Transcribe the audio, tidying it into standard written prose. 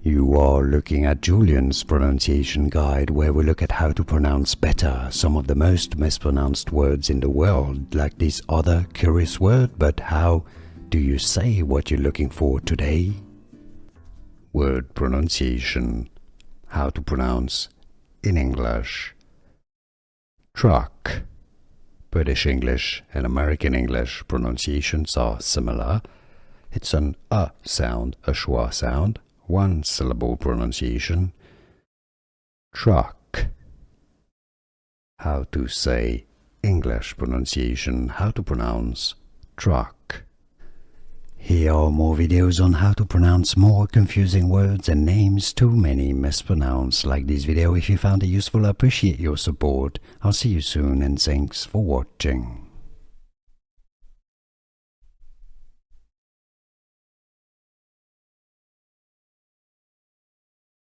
You are looking at Julian's pronunciation guide, where we look at how to pronounce better some of the most mispronounced words in the world, like this other curious word. But how do you say what you're looking for today? Word pronunciation. How to pronounce in English. Truck. British English and American English pronunciations are similar. It's an sound, a schwa sound, one syllable pronunciation. Truck. How to say English pronunciation, how to pronounce truck. Here are more videos on how to pronounce more confusing words and names too many mispronounced. Like this video if you found it useful. I appreciate your support. I'll see you soon and thanks for watching.